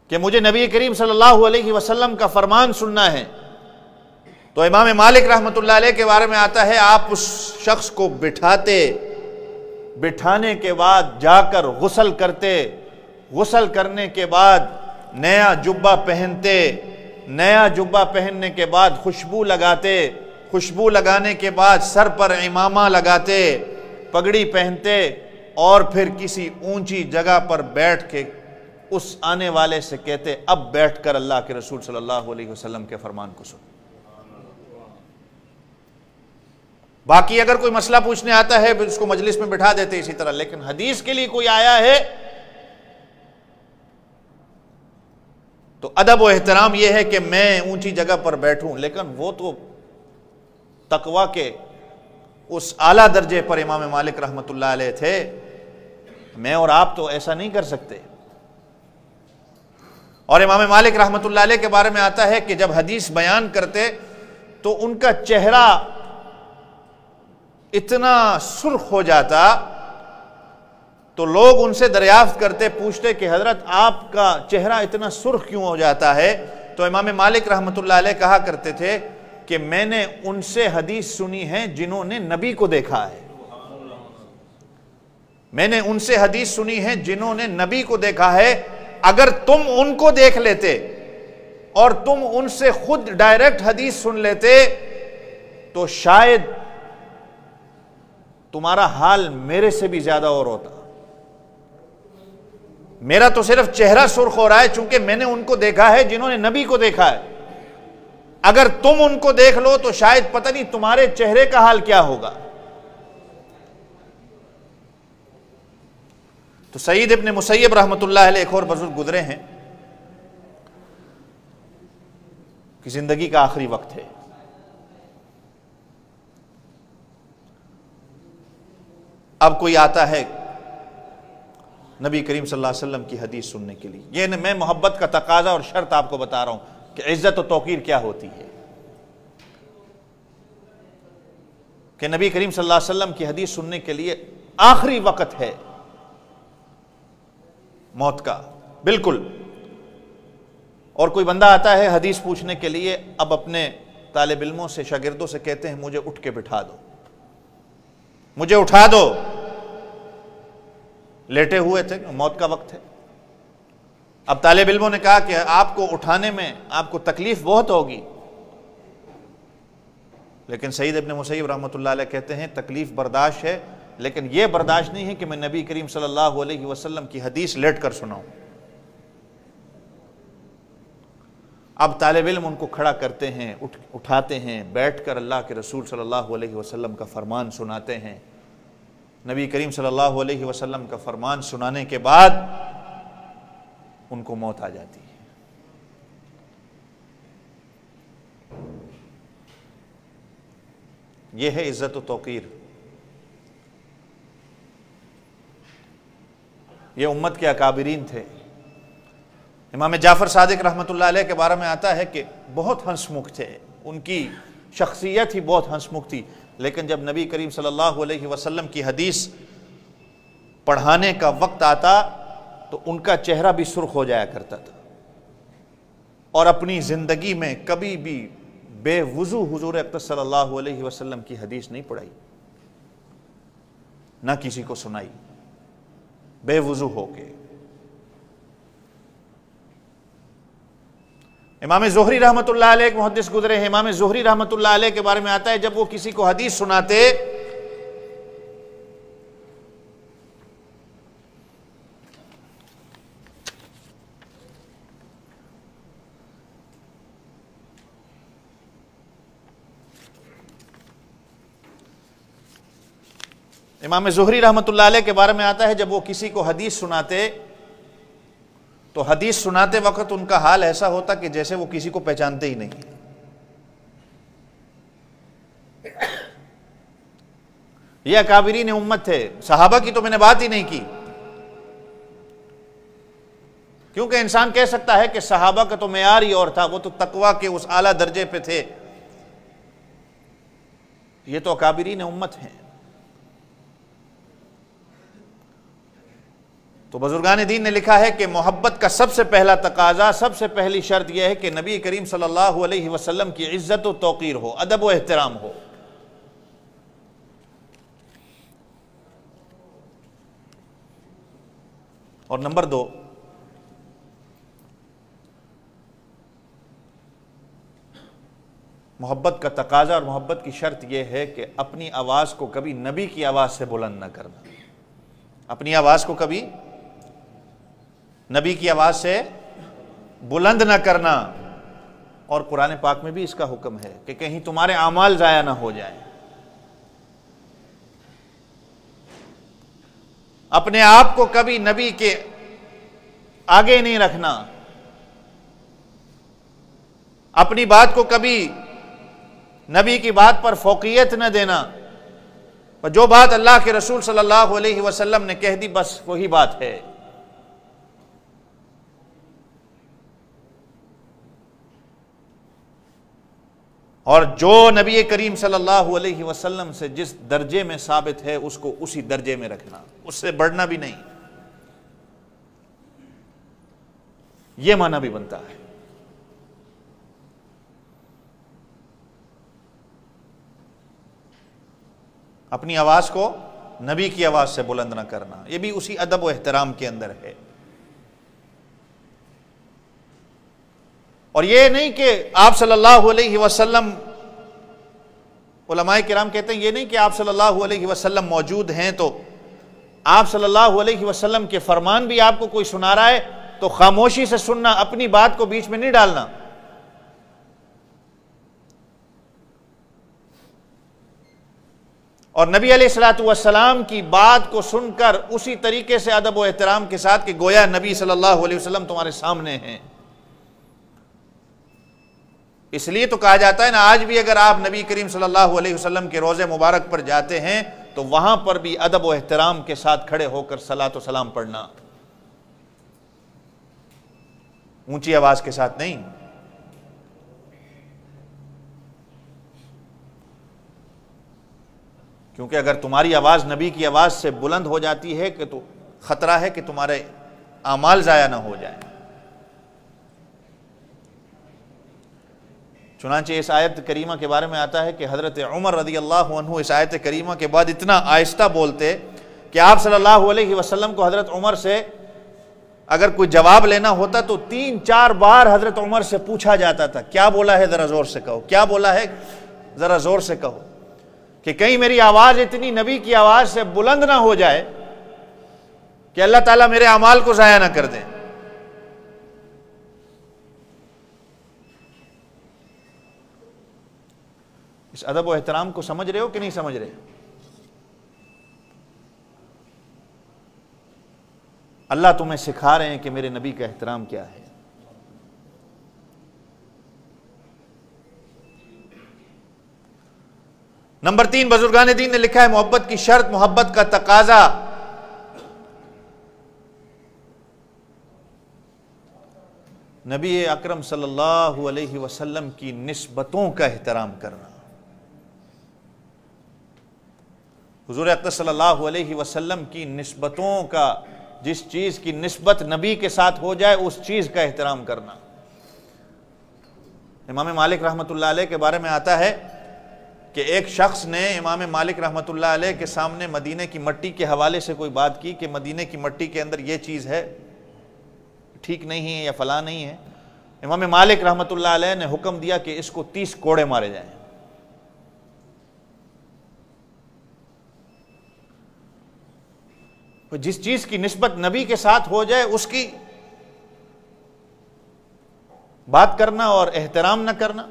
کہ مجھے نبی کریم صلی اللہ علیہ وسلم کا فرمان سننا ہے، تو امام مالک رحمۃ اللہ علیہ کے بارے میں آتا ہے آپ اس شخص کو بٹھاتے، بٹھانے کے بعد جا کر غسل کرتے، غسل کرنے کے بعد نیا جبہ پہنتے، نیا جبہ پہننے کے بعد خوشبو لگاتے، خوشبو لگانے کے بعد سر پر امامہ لگاتے، پگڑی پہنتے، اور پھر کسی اونچی جگہ پر بیٹھ کے اس آنے والے سے کہتے اب بیٹھ کر اللہ کے رسول صلی اللہ علیہ وسلم کے فرمان کو سن۔ باقی اگر کوئی مسئلہ پوچھنے آتا ہے اس کو مجلس میں بٹھا دیتے اسی طرح، لیکن حدیث کے لیے کوئی آیا ہے تو ادب و احترام یہ ہے کہ میں اونچی جگہ پر بیٹھوں، لیکن وہ تو تقوی کے اس اعلیٰ درجے پر امام مالک رحمۃ اللہ علیہ تھے، میں اور آپ تو ایسا نہیں کر سکتے۔ اور امام مالک رحمۃ اللہ علیہ کے بارے میں آتا ہے کہ جب حدیث بیان کرتے تو ان کا چہرہ اتنا سرخ ہو جاتا تو لوگ ان سے دریافت کرتے، پوچھتے کہ حضرت آپ کا چہرہ اتنا سرخ کیوں ہو جاتا ہے؟ تو امام مالک رحمۃ اللہ علیہ کہا کرتے تھے کہ میں نے ان سے حدیث سنی ہے جنہوں نے نبی کو دیکھا ہے، میں نے ان سے حدیث سنی ہے جنہوں نے نبی کو دیکھا ہے، اگر تم ان کو دیکھ لیتے اور تم ان سے خود ڈائریکٹ حدیث سن لیتے تو شاید تمہارا حال میرے سے بھی زیادہ اور ہوتا۔ میرا تو صرف چہرہ سرخ ہو رہا ہے چونکہ میں نے ان کو دیکھا ہے جنہوں نے نبی کو دیکھا ہے، اگر تم ان کو دیکھ لو تو شاید پتہ نہیں تمہارے چہرے کا حال کیا ہوگا۔ تو سعید ابن مسیب رحمۃ اللہ علیہ ایک اور بزرگ گزرے ہیں کہ زندگی کا آخری وقت ہے، اب کوئی آتا ہے نبی کریم صلی اللہ علیہ وسلم کی حدیث سننے کے لیے، یہ میں محبت کا تقاضا اور شرط آپ کو بتا رہا ہوں کہ عزت و توقیر کیا ہوتی ہے، کہ نبی کریم صلی اللہ علیہ وسلم کی حدیث سننے کے لیے آخری وقت ہے موت کا بالکل، اور کوئی بندہ آتا ہے حدیث پوچھنے کے لیے، اب اپنے طالب علموں سے شاگردوں سے کہتے ہیں مجھے اٹھ کے بٹھا دو، مجھے اٹھا دو، لیٹے ہوئے تھے، موت کا وقت ہے۔ اب طالب علموں نے کہا کہ آپ کو اٹھانے میں آپ کو تکلیف بہت ہوگی، لیکن سعید ابن مسیب رحمۃ اللہ علیہ کہتے ہیں تکلیف برداشت ہے، لیکن یہ برداشت نہیں ہے کہ میں نبی کریم صلی اللہ علیہ وسلم کی حدیث لیٹ کر سناؤں۔ اب طالب علم ان کو کھڑا کرتے ہیں، اٹھاتے ہیں، بیٹھ کر اللہ کے رسول صلی اللہ علیہ وسلم کا فرمان سناتے ہیں۔ نبی کریم صلی اللہ علیہ وسلم کا فرمان سنانے کے بعد ان کو موت آ جاتی ہے۔ یہ ہے عزت و توقیر۔ یہ امت کے اکابرین تھے۔ امام جعفر صادق رحمۃ اللہ علیہ کے بارے میں آتا ہے کہ بہت ہنس مکھ تھے، ان کی شخصیت ہی بہت ہنس مکھ تھی، لیکن جب نبی کریم صلی اللہ علیہ وسلم کی حدیث پڑھانے کا وقت آتا تو ان کا چہرہ بھی سرخ ہو جایا کرتا تھا، اور اپنی زندگی میں کبھی بھی بے وضو حضور اقدس صلی اللہ علیہ وسلم کی حدیث نہیں پڑھائی، نہ کسی کو سنائی، بے وضو ہو کے۔ امام زہری رحمۃ اللہ علیہ ایک محدث گزرے ہیں، امام زہری رحمۃ اللہ علیہ کے بارے میں آتا ہے جب وہ کسی کو حدیث سناتے امام زہری رحمۃ اللہ علیہ کے بارے میں آتا ہے جب وہ کسی کو حدیث سناتے تو حدیث سناتے وقت ان کا حال ایسا ہوتا کہ جیسے وہ کسی کو پہچانتے ہی نہیں۔ یہ اکابرین امت تھے۔ صحابہ کی تو میں نے بات ہی نہیں کی، کیونکہ انسان کہہ سکتا ہے کہ صحابہ کا تو معیار ہی اور تھا، وہ تو تقوی کے اس اعلیٰ درجے پہ تھے، یہ تو اکابرین امت ہیں۔ تو بزرگان دین نے لکھا ہے کہ محبت کا سب سے پہلا تقاضا، سب سے پہلی شرط یہ ہے کہ نبی کریم صلی اللہ علیہ وسلم کی عزت و توقیر ہو، ادب و احترام ہو۔ اور نمبر 2، محبت کا تقاضا اور محبت کی شرط یہ ہے کہ اپنی آواز کو کبھی نبی کی آواز سے بلند نہ کرنا، اپنی آواز کو کبھی نبی کی آواز سے بلند نہ کرنا۔ اور قرآن پاک میں بھی اس کا حکم ہے کہ کہیں تمہارے اعمال ضائع نہ ہو جائیں۔ اپنے آپ کو کبھی نبی کے آگے نہیں رکھنا، اپنی بات کو کبھی نبی کی بات پر فوقیت نہ دینا، اور جو بات اللہ کے رسول صلی اللہ علیہ وسلم نے کہہ دی بس وہی بات ہے۔ اور جو نبی کریم صلی اللہ علیہ وسلم سے جس درجے میں ثابت ہے اس کو اسی درجے میں رکھنا، اس سے بڑھنا بھی نہیں، یہ معنی بھی بنتا ہے۔ اپنی آواز کو نبی کی آواز سے بلند نہ کرنا، یہ بھی اسی ادب و احترام کے اندر ہے۔ اور یہ نہیں کہ آپ صلی اللہ علیہ وسلم، علماء کرام کہتے ہیں یہ نہیں کہ آپ صلی اللہ علیہ وسلم موجود ہیں تو آپ صلی اللہ علیہ وسلم کے فرمان بھی آپ کو کوئی سنا رہا ہے تو خاموشی سے سننا، اپنی بات کو بیچ میں نہیں ڈالنا۔ اور نبی علیہ الصلوۃ والسلام کی بات کو سن کر اسی طریقے سے ادب و احترام کے ساتھ کہ گویا نبی صلی اللہ علیہ وسلم تمہارے سامنے ہیں۔ اس لیے تو کہا جاتا ہے نا، آج بھی اگر آپ نبی کریم صلی اللہ علیہ وسلم کے روضے مبارک پر جاتے ہیں تو وہاں پر بھی ادب و احترام کے ساتھ کھڑے ہو کر صلاۃ و سلام پڑھنا، اونچی آواز کے ساتھ نہیں۔ کیونکہ اگر تمہاری آواز نبی کی آواز سے بلند ہو جاتی ہے کہ تو خطرہ ہے کہ تمہارے اعمال ضائع نہ ہو جائیں۔ چنانچہ اس آیت کریمہ کے بارے میں آتا ہے کہ حضرت عمر رضی اللہ عنہ اس آیت کریمہ کے بعد اتنا آہستہ بولتے کہ آپ صلی اللہ علیہ وسلم کو حضرت عمر سے اگر کوئی جواب لینا ہوتا تو 3-4 بار حضرت عمر سے پوچھا جاتا تھا، کیا بولا ہے ذرا زور سے کہو، کیا بولا ہے ذرا زور سے کہو، کہ کہیں میری آواز اتنی نبی کی آواز سے بلند نہ ہو جائے کہ اللہ تعالیٰ میرے اعمال کو ضائع نہ کر دے۔ اس ادب و احترام کو سمجھ رہے ہو کہ نہیں سمجھ رہے؟ اللہ تمہیں سکھا رہے ہیں کہ میرے نبی کا احترام کیا ہے۔ نمبر 3، بزرگان دین نے لکھا ہے محبت کی شرط، محبت کا تقاضا نبی اکرم صلی اللہ علیہ وسلم کی نسبتوں کا احترام کرنا۔ حضور اقدس صلی اللہ علیہ وسلم کی نسبتوں کا، جس چیز کی نسبت نبی کے ساتھ ہو جائے اس چیز کا احترام کرنا۔ امام مالک رحمۃ اللہ علیہ کے بارے میں آتا ہے کہ ایک شخص نے امام مالک رحمۃ اللہ علیہ کے سامنے مدینے کی مٹی کے حوالے سے کوئی بات کی کہ مدینے کی مٹی کے اندر یہ چیز ہے، ٹھیک نہیں ہے یا فلاں نہیں ہے۔ امام مالک رحمۃ اللہ علیہ نے حکم دیا کہ اس کو 30 کوڑے مارے جائیں۔ جس چیز کی نسبت نبی کے ساتھ ہو جائے اس کی بات کرنا اور احترام نہ کرنا۔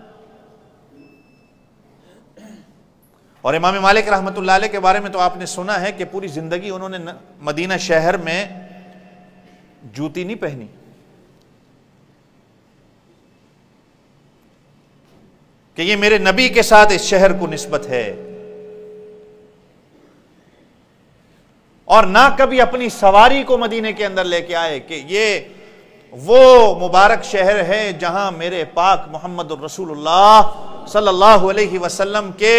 اور امام مالک رحمۃ اللہ علیہ کے بارے میں تو آپ نے سنا ہے کہ پوری زندگی انہوں نے مدینہ شہر میں جوتی نہیں پہنی، کہ یہ میرے نبی کے ساتھ اس شہر کو نسبت ہے، اور نہ کبھی اپنی سواری کو مدینے کے اندر لے کے آئے کہ یہ وہ مبارک شہر ہے جہاں میرے پاک محمد الرسول اللہ صلی اللہ علیہ وسلم کے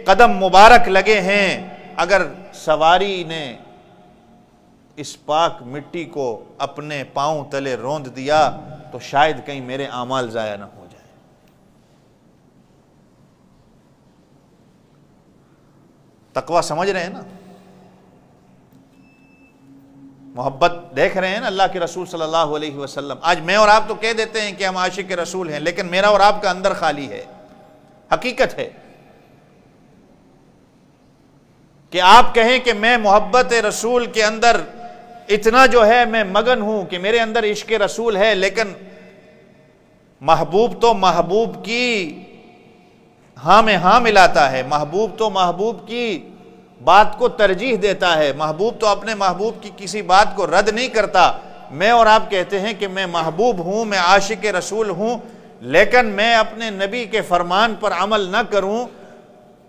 قدم مبارک لگے ہیں۔ اگر سواری نے اس پاک مٹی کو اپنے پاؤں تلے روند دیا تو شاید کہیں میرے اعمال ضائع نہ ہو جائیں۔ تقویٰ سمجھ رہے ہیں نا؟ محبت دیکھ رہے ہیں نا اللہ کے رسول صلی اللہ علیہ وسلم۔ آج میں اور آپ تو کہہ دیتے ہیں کہ ہم عاشق رسول ہیں، لیکن میرا اور آپ کا اندر خالی ہے، حقیقت ہے کہ آپ کہیں کہ میں محبت رسول کے اندر اتنا جو ہے میں مگن ہوں کہ میرے اندر عشق رسول ہے، لیکن محبوب تو محبوب کی ہاں میں ہاں ملاتا ہے، محبوب تو محبوب کی بات کو ترجیح دیتا ہے، محبوب تو اپنے محبوب کی کسی بات کو رد نہیں کرتا۔ میں اور آپ کہتے ہیں کہ میں محبوب ہوں، میں عاشق رسول ہوں، لیکن میں اپنے نبی کے فرمان پر عمل نہ کروں،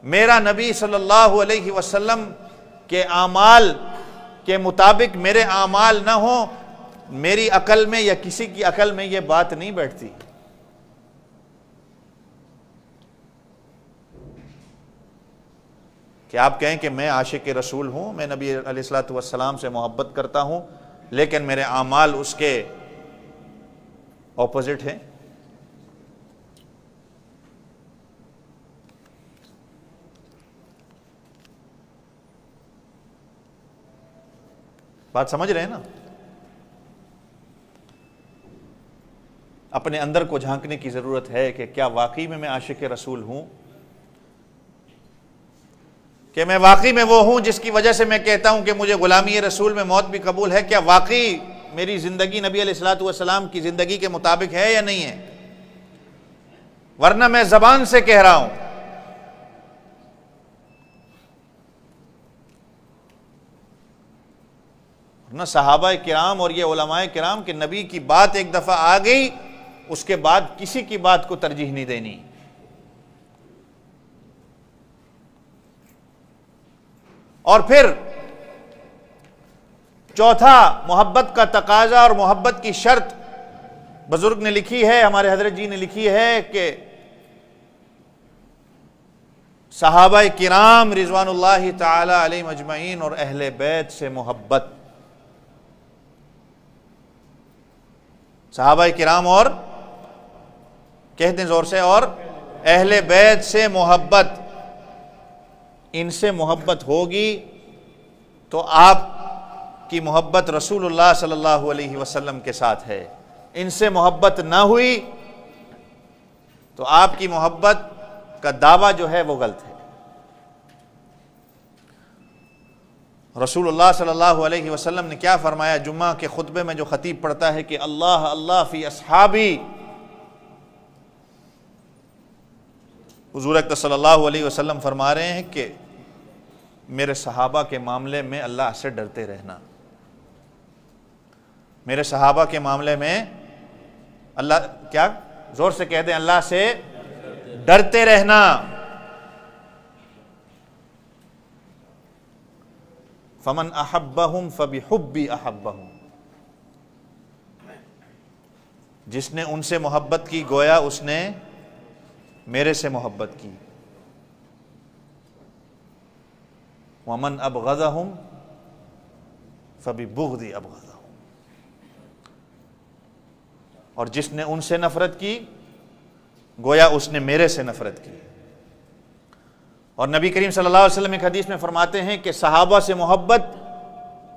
میرا نبی صلی اللہ علیہ وسلم کے اعمال کے مطابق میرے اعمال نہ ہوں، میری عقل میں یا کسی کی عقل میں یہ بات نہیں بیٹھتی۔ کہ آپ کہیں کہ میں عاشق رسول ہوں، میں نبی علیہ السلام سے محبت کرتا ہوں، لیکن میرے اعمال اس کے اپوزٹ ہیں۔ بات سمجھ رہے ہیں نا؟ اپنے اندر کو جھانکنے کی ضرورت ہے کہ کیا واقعی میں عاشق رسول ہوں، کہ میں واقعی میں وہ ہوں جس کی وجہ سے میں کہتا ہوں کہ مجھے غلامی رسول میں موت بھی قبول ہے؟ کیا واقعی میری زندگی نبی علیہ السلام کی زندگی کے مطابق ہے یا نہیں ہے؟ ورنہ میں زبان سے کہہ رہا ہوں۔ ورنہ صحابہ کرام اور یہ علماء کرام کہ نبی کی بات ایک دفعہ آ گئی، اس کے بعد کسی کی بات کو ترجیح نہیں دینی۔ اور پھر چوتھا، محبت کا تقاضا اور محبت کی شرط بزرگ نے لکھی ہے، ہمارے حضرت جی نے لکھی ہے کہ صحابہ کرام رضوان اللہ تعالی علیہم اجمعین اور اہل بیت سے محبت۔ صحابہ کرام اور کہتے ہیں زور سے، اور اہل بیت سے محبت، ان سے محبت ہوگی تو آپ کی محبت رسول اللہ صلی اللہ علیہ وسلم کے ساتھ ہے، ان سے محبت نہ ہوئی تو آپ کی محبت کا دعویٰ جو ہے وہ غلط ہے۔ رسول اللہ صلی اللہ علیہ وسلم نے کیا فرمایا جمعہ کے خطبے میں جو خطیب پڑھتا ہے کہ اللہ اللہ فی اصحابی، حضور اکرم صلی اللہ علیہ وسلم فرما رہے ہیں کہ میرے صحابہ کے معاملے میں اللہ سے ڈرتے رہنا، میرے صحابہ کے معاملے میں اللہ، کیا زور سے کہتے ہیں، اللہ سے ڈرتے رہنا۔ فمن احبہم فبحبی احبہم، جس نے ان سے محبت کی گویا اس نے میرے سے محبت کی۔ ومن ابغضہم فببغضی ابغضہم، اور جس نے ان سے نفرت کی گویا اس نے میرے سے نفرت کی۔ اور نبی کریم صلی اللہ علیہ وسلم ایک حدیث میں فرماتے ہیں کہ صحابہ سے محبت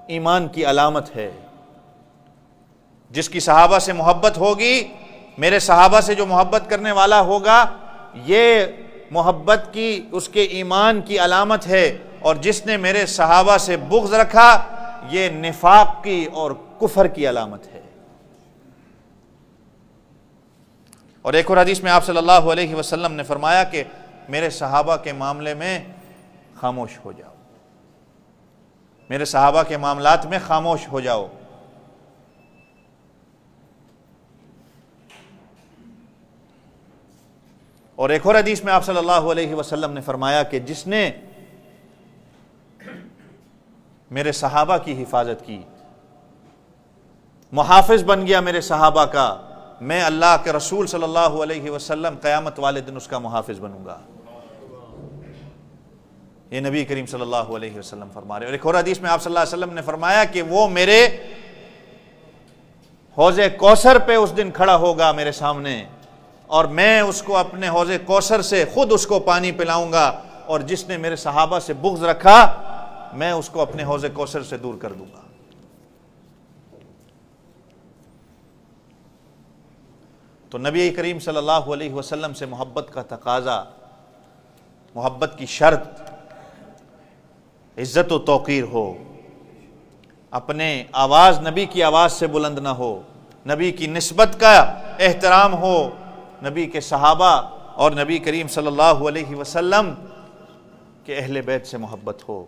ایمان کی علامت ہے۔ جس کی صحابہ سے محبت ہوگی، میرے صحابہ سے جو محبت کرنے والا ہوگا، یہ محبت کی اس کے ایمان کی علامت ہے، اور جس نے میرے صحابہ سے بغض رکھا یہ نفاق کی اور کفر کی علامت ہے۔ اور ایک اور حدیث میں آپ صلی اللہ علیہ وسلم نے فرمایا کہ میرے صحابہ کے معاملے میں خاموش ہو جاؤ، میرے صحابہ کے معاملات میں خاموش ہو جاؤ۔ اور ایک اور حدیث میں آپ صلی اللہ علیہ وسلم نے فرمایا کہ جس نے میرے صحابہ کی حفاظت کی، محافظ بن گیا میرے صحابہ کا، میں اللہ کے رسول صلی اللہ علیہ وسلم قیامت والے دن اس کا محافظ بنوں گا۔ یہ نبی کریم صلی اللہ علیہ وسلم فرما رہے ہیں۔ اور ایک اور حدیث میں آپ صلی اللہ علیہ وسلم نے فرمایا کہ وہ میرے حوض کوثر پہ اس دن کھڑا ہوگا میرے سامنے، اور میں اس کو اپنے حوض کوثر سے خود اس کو پانی پلاؤں گا، اور جس نے میرے صحابہ سے بغض رکھا میں اس کو اپنے حوض کوثر سے دور کر دوں گا۔ تو نبی کریم صلی اللہ علیہ وسلم سے محبت کا تقاضا محبت کی شرط عزت و توقیر ہو، اپنے آواز نبی کی آواز سے بلند نہ ہو، نبی کی نسبت کا احترام ہو، نبی کے صحابہ اور نبی کریم صلی اللہ علیہ وسلم کے اہل بیت سے محبت ہو۔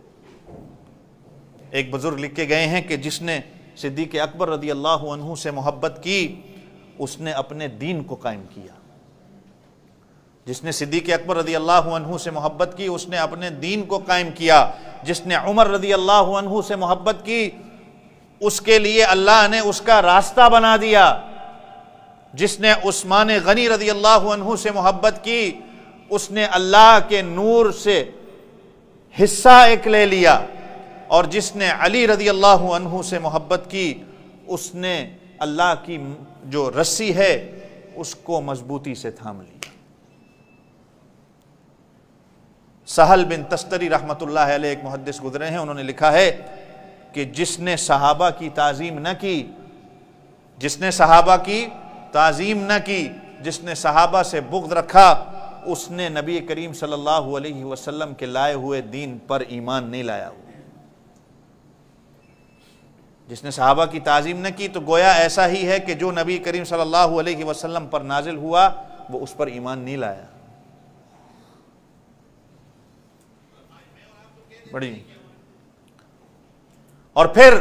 ایک بزرگ لکھ کے گئے ہیں کہ جس نے صدیق اکبر رضی اللہ عنہ سے محبت کی اس نے اپنے دین کو قائم کیا۔ جس نے صدیق اکبر رضی اللہ عنہ سے محبت کی اس نے اپنے دین کو قائم کیا۔ جس نے عمر رضی اللہ عنہ سے محبت کی اس کے لیے اللہ نے اس کا راستہ بنا دیا۔ جس نے عثمان غنی رضی اللہ عنہ سے محبت کی اس نے اللہ کے نور سے حصہ ایک لے لیا، اور جس نے علی رضی اللہ عنہ سے محبت کی اس نے اللہ کی جو رسی ہے اس کو مضبوطی سے تھام لیا۔ سہل بن تستری رحمت اللہ علیہ ایک محدث گزرے ہیں، انہوں نے لکھا ہے کہ جس نے صحابہ کی تعظیم نہ کی، جس نے صحابہ کی تعظیم نہ کی، جس نے صحابہ سے بغض رکھا، اس نے نبی کریم صلی اللہ علیہ وسلم کے لائے ہوئے دین پر ایمان نہیں لایا ہوا۔ جس نے صحابہ کی تعظیم نہ کی تو گویا ایسا ہی ہے کہ جو نبی کریم صلی اللہ علیہ وسلم پر نازل ہوا وہ اس پر ایمان نہیں لایا۔ بڑی اور پھر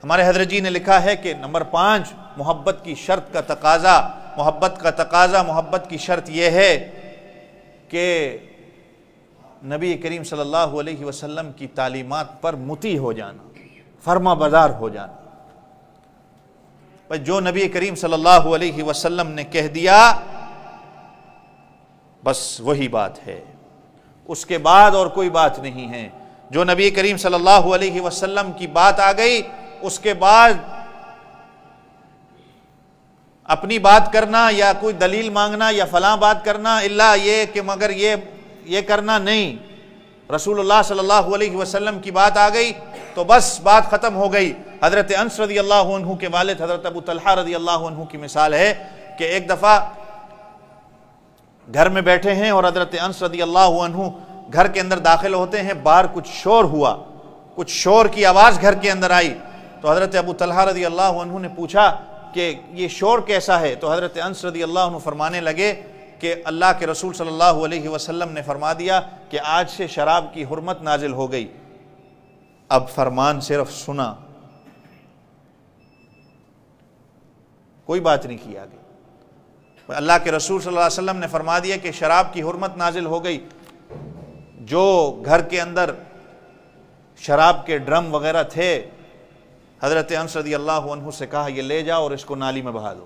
ہمارے حضرت جی نے لکھا ہے کہ نمبر 5 محبت کی شرط کا تقاضا، محبت کی شرط یہ ہے کہ نبی کریم صلی اللہ علیہ وسلم کی تعلیمات پر مطیع ہو جانا، فرما بردار ہو جانا۔ جو نبی کریم صلی اللہ علیہ وسلم نے کہہ دیا بس وہی بات ہے، اس کے بعد اور کوئی بات نہیں ہے۔ جو نبی کریم صلی اللہ علیہ وسلم کی بات آ گئی اس کے بعد اپنی بات کرنا یا کوئی دلیل مانگنا یا فلاں بات کرنا الا یہ کہ مگر یہ کرنا نہیں۔ رسول اللہ صلی اللہ علیہ وسلم کی بات آ گئی تو بس بات ختم ہو گئی۔ حضرت انس رضی اللہ عنہ کے والد حضرت ابو طلحہ رضی اللہ عنہ کی مثال ہے کہ ایک دفعہ گھر میں بیٹھے ہیں اور حضرت انس رضی اللہ عنہ گھر کے اندر داخل ہوتے ہیں، باہر کچھ شور ہوا، کچھ شور کی آواز گھر کے اندر آئی تو حضرت ابو طلحہ رضی اللہ عنہ نے پوچھا کہ یہ شور کیسا ہے؟ تو حضرت انس رضی اللہ عنہ فرمانے لگے کہ اللہ کے رسول صلی اللہ علیہ وسلم نے فرما دیا کہ آج سے شراب کی حرمت نازل ہو گئی۔ اب فرمان صرف سنا، کوئی بات نہیں کی آگے۔ اللہ کے رسول صلی اللہ علیہ وسلم نے فرما دیا کہ شراب کی حرمت نازل ہو گئی۔ جو گھر کے اندر شراب کے ڈرم وغیرہ تھے حضرت انس رضی اللہ عنہ سے کہا یہ لے جاؤ اور اس کو نالی میں بہا دو۔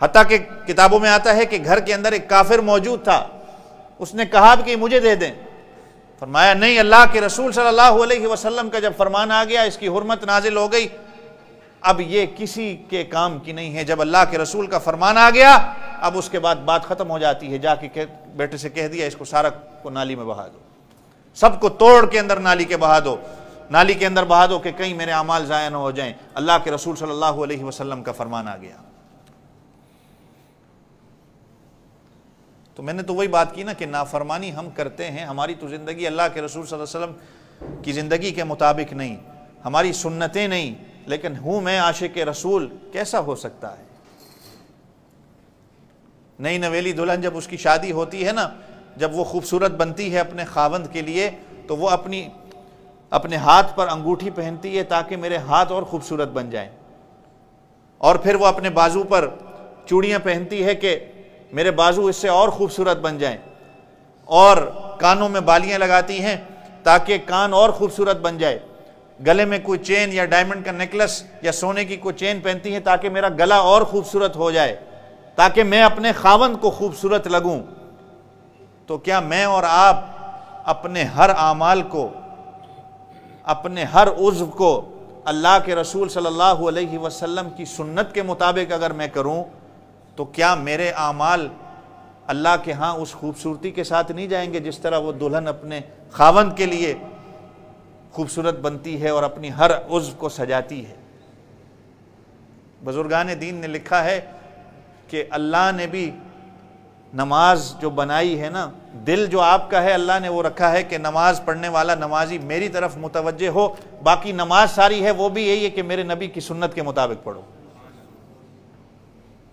حتیٰ کہ کتابوں میں آتا ہے کہ گھر کے اندر ایک کافر موجود تھا، اس نے کہا کہ مجھے دے دیں، فرمایا نہیں، اللہ کے رسول صلی اللہ علیہ وسلم کا جب فرمان آ گیا اس کی حرمت نازل ہو گئی، اب یہ کسی کے کام کی نہیں ہے۔ جب اللہ کے رسول کا فرمان آ گیا اب اس کے بعد بات ختم ہو جاتی ہے، جا کے بیٹے سے کہہ دیا اس کو سارا کو نالی میں بہا دو، سب کو توڑ کے اندر نالی کے بہا دو، نالی کے اندر بہا دو کہ کہیں میرے اعمال ضائع نہ ہو جائیں۔ اللہ کے رسول صلی اللہ علیہ وسلم کا فرمان آ گیا۔ تو میں نے تو وہی بات کی نا کہ نافرمانی ہم کرتے ہیں، ہماری تو زندگی اللہ کے رسول صلی اللہ علیہ وسلم کی زندگی کے مطابق نہیں، ہماری سنتیں نہیں، لیکن ہوں میں عاشق رسول کیسا ہو سکتا ہے؟ نئی نویلی دلہن جب اس کی شادی ہوتی ہے نا، جب وہ خوبصورت بنتی ہے اپنے خاوند کے لیے تو وہ اپنے ہاتھ پر انگوٹھی پہنتی ہے تاکہ میرے ہاتھ اور خوبصورت بن جائیں، اور پھر وہ اپنے بازو پر چوڑیاں پہنتی ہے کہ میرے بازو اس سے اور خوبصورت بن جائیں، اور کانوں میں بالیاں لگاتی ہیں تاکہ کان اور خوبصورت بن جائے، گلے میں کوئی چین یا ڈائمنڈ کا نیکلس یا سونے کی کوئی چین پہنتی ہے تاکہ میرا گلا اور خوبصورت ہو جائے، تاکہ میں اپنے خاوند کو خوبصورت لگوں۔ تو کیا میں اور آپ اپنے ہر اعمال کو، اپنے ہر عضو کو اللہ کے رسول صلی اللہ علیہ وسلم کی سنت کے مطابق اگر میں کروں تو کیا میرے اعمال اللہ کے ہاں اس خوبصورتی کے ساتھ نہیں جائیں گے جس طرح وہ دلہن اپنے خاوند کے لیے خوبصورت بنتی ہے اور اپنی ہر عضو کو سجاتی ہے؟ بزرگان دین نے لکھا ہے کہ اللہ نے بھی نماز جو بنائی ہے نا، دل جو آپ کا ہے اللہ نے وہ رکھا ہے کہ نماز پڑھنے والا نمازی میری طرف متوجہ ہو، باقی نماز ساری ہے وہ بھی یہی ہے کہ میرے نبی کی سنت کے مطابق پڑھو.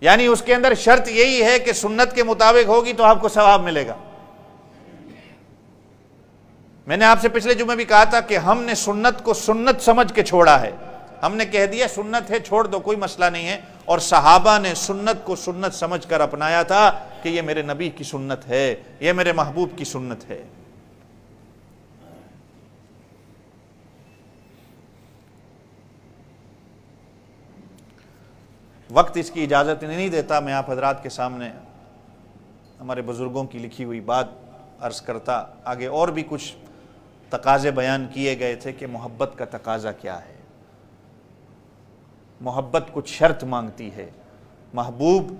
یعنی اس کے اندر شرط یہی ہے کہ سنت کے مطابق ہوگی تو آپ کو ثواب ملے گا. میں نے آپ سے پچھلے جمعے بھی کہا تھا کہ ہم نے سنت کو سنت سمجھ کے چھوڑا ہے. ہم نے کہہ دیا سنت ہے چھوڑ دو کوئی مسئلہ نہیں ہے، اور صحابہ نے سنت کو سنت سمجھ کر اپنایا تھا کہ یہ میرے نبی کی سنت ہے، یہ میرے محبوب کی سنت ہے. وقت اس کی اجازت نہیں دیتا میں آپ حضرات کے سامنے ہمارے بزرگوں کی لکھی ہوئی بات عرض کرتا. آگے اور بھی کچھ تقاضے بیان کیے گئے تھے کہ محبت کا تقاضا کیا ہے. محبت کچھ شرط مانگتی ہے. محبوب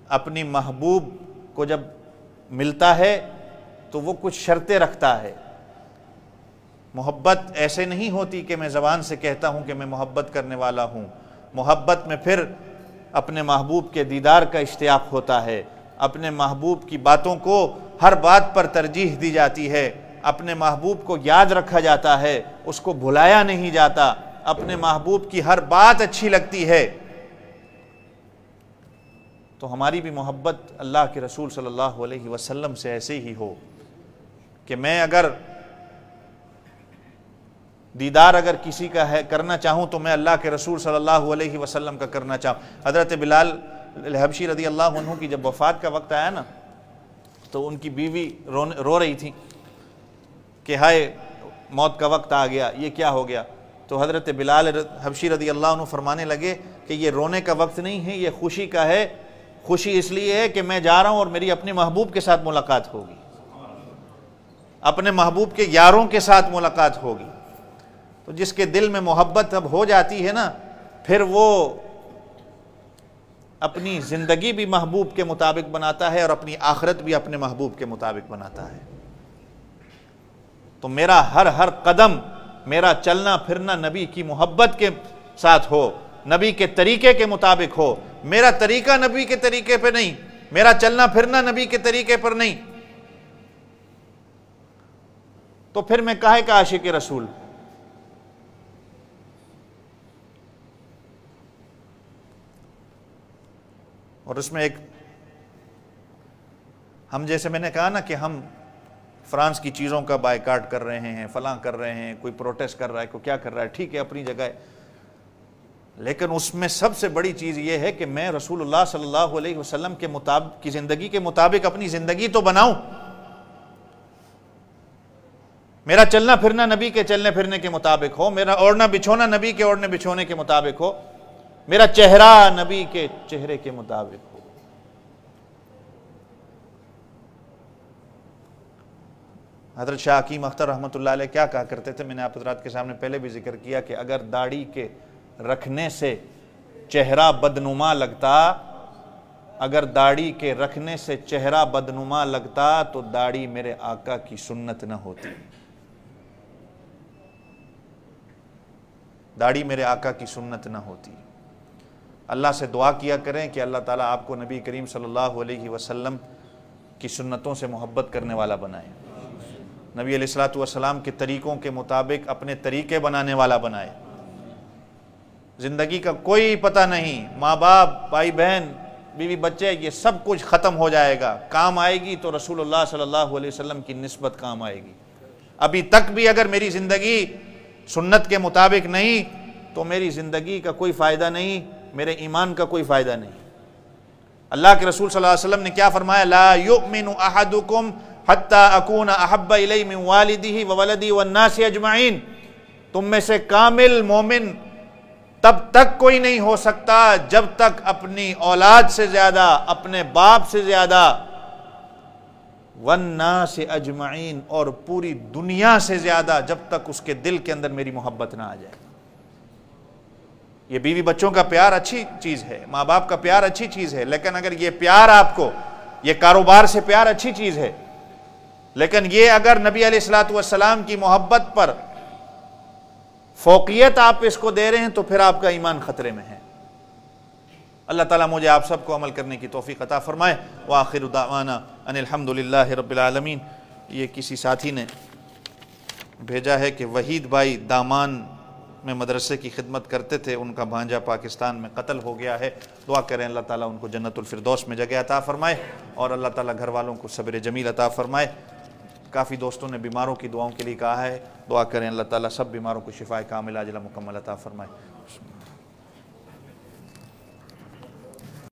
اپنی محبوب کو جب ملتا ہے تو وہ کچھ شرطیں رکھتا ہے. محبت ایسے نہیں ہوتی کہ میں زبان سے کہتا ہوں کہ میں محبت کرنے والا ہوں. محبت میں پھر اپنے محبوب کے دیدار کا اشتیاق ہوتا ہے. اپنے محبوب کی باتوں کو ہر بات پر ترجیح دی جاتی ہے. اپنے محبوب کو یاد رکھا جاتا ہے، اس کو بھلایا نہیں جاتا. اپنے محبوب کی ہر بات اچھی لگتی ہے. تو ہماری بھی محبت اللہ کے رسول صلی اللہ علیہ وسلم سے ایسے ہی ہو کہ میں اگر دیدار اگر کسی کا ہے کرنا چاہوں تو میں اللہ کے رسول صلی اللہ علیہ وسلم کا کرنا چاہوں. حضرت بلال الحبشی رضی اللہ عنہ کی جب وفات کا وقت آیا نا تو ان کی بیوی رو رہی تھی کہ ہائے موت کا وقت آ گیا، یہ کیا ہو گیا. تو حضرت بلال حبشی رضی اللہ عنہ فرمانے لگے کہ یہ رونے کا وقت نہیں ہے، یہ خوشی کا ہے. خوشی اس لیے ہے کہ میں جا رہا ہوں اور میری اپنے محبوب کے ساتھ ملاقات ہوگی، اپنے محبوب کے یاروں کے ساتھ ملاقات ہوگی. تو جس کے دل میں محبت اب ہو جاتی ہے نا، پھر وہ اپنی زندگی بھی محبوب کے مطابق بناتا ہے اور اپنی آخرت بھی اپنے محبوب کے مطابق بناتا ہے. تو میرا ہر قدم، میرا چلنا پھرنا نبی کی محبت کے ساتھ ہو، نبی کے طریقے کے مطابق ہو. میرا طریقہ نبی کے طریقے پہ نہیں، میرا چلنا پھرنا نبی کے طریقے پر نہیں، تو پھر میں کاہے کا عاشق رسول. اور اس میں ایک ہم جیسے میں نے کہا نا کہ ہم فرانس کی چیزوں کا بائیکاٹ کر رہے ہیں، فلاں کر رہے ہیں، کوئی پروٹیسٹ کر رہا ہے، کوئی کیا کر رہا ہے، ٹھیک ہے اپنی جگہ ہے. لیکن اس میں سب سے بڑی چیز یہ ہے کہ میں رسول اللہ صلی اللہ علیہ وسلم کے مطابق کی زندگی کے مطابق اپنی زندگی تو بناؤں. میرا چلنا پھرنا نبی کے چلنے پھرنے کے مطابق ہو، میرا اوڑھنا بچھونا نبی کے اوڑھنے بچھونے کے مطابق ہو، میرا چہرہ نبی کے چہرے کے مطابق ہو. حضرت شاہ حکیم اختر رحمۃ اللہ علیہ کیا کہا کرتے تھے، میں نے آپ حضرات کے سامنے پہلے بھی ذکر کیا کہ اگر داڑھی کے رکھنے سے چہرہ بدنما لگتا، اگر داڑھی کے رکھنے سے چہرہ بدنما لگتا تو داڑھی میرے آقا کی سنت نہ ہوتی. داڑھی میرے آقا کی سنت نہ ہوتی. اللہ سے دعا کیا کریں کہ اللہ تعالیٰ آپ کو نبی کریم صلی اللہ علیہ وسلم کی سنتوں سے محبت کرنے والا بنائے، نبی علیہ الصلوۃ والسلام کے طریقوں کے مطابق اپنے طریقے بنانے والا بنائے. زندگی کا کوئی پتہ نہیں، ماں باپ، بھائی بہن، بیوی بچے، یہ سب کچھ ختم ہو جائے گا. کام آئے گی تو رسول اللہ صلی اللہ علیہ وسلم کی نسبت کام آئے گی. ابھی تک بھی اگر میری زندگی سنت کے مطابق نہیں تو میری زندگی کا کوئی فائدہ نہیں، میرے ایمان کا کوئی فائدہ نہیں. اللہ کے رسول صلی اللہ علیہ وسلم نے کیا فرمایا؟ لا یؤمن احدکم حتی اکون احب الی من والدہ وولدہ والناس اجمعین. تم میں سے کامل مومن تب تک کوئی نہیں ہو سکتا جب تک اپنی اولاد سے زیادہ، اپنے باپ سے زیادہ، والناس اجمعین، اور پوری دنیا سے زیادہ، جب تک اس کے دل کے اندر میری محبت نہ آ جائے. یہ بیوی بچوں کا پیار اچھی چیز ہے، ماں باپ کا پیار اچھی چیز ہے، لیکن اگر یہ پیار آپ کو، یہ کاروبار سے پیار اچھی چیز ہے، لیکن یہ اگر نبی علیہ الصلوۃ والسلام کی محبت پر فوقیت آپ اس کو دے رہے ہیں تو پھر آپ کا ایمان خطرے میں ہے. اللہ تعالیٰ مجھے آپ سب کو عمل کرنے کی توفیق عطا فرمائے۔ وآخر دعوانا ان الحمدللہ رب العالمین۔ یہ کسی ساتھی نے بھیجا ہے کہ وحید بھائی دامان میں مدرسے کی خدمت کرتے تھے، ان کا بھانجا پاکستان میں قتل ہو گیا ہے، دعا کریں اللہ تعالیٰ ان کو جنت الفردوس میں جگہ عطا فرمائے اور اللہ تعالیٰ گھر والوں کو صبر جمیل عطا فرمائے۔ کافی دوستوں نے بیماروں کی دعاؤں کے لیے کہا ہے، دعا کریں اللہ تعالیٰ سب بیماروں کو شفائے کاملہ عاجلہ مکمل عطا فرمائے۔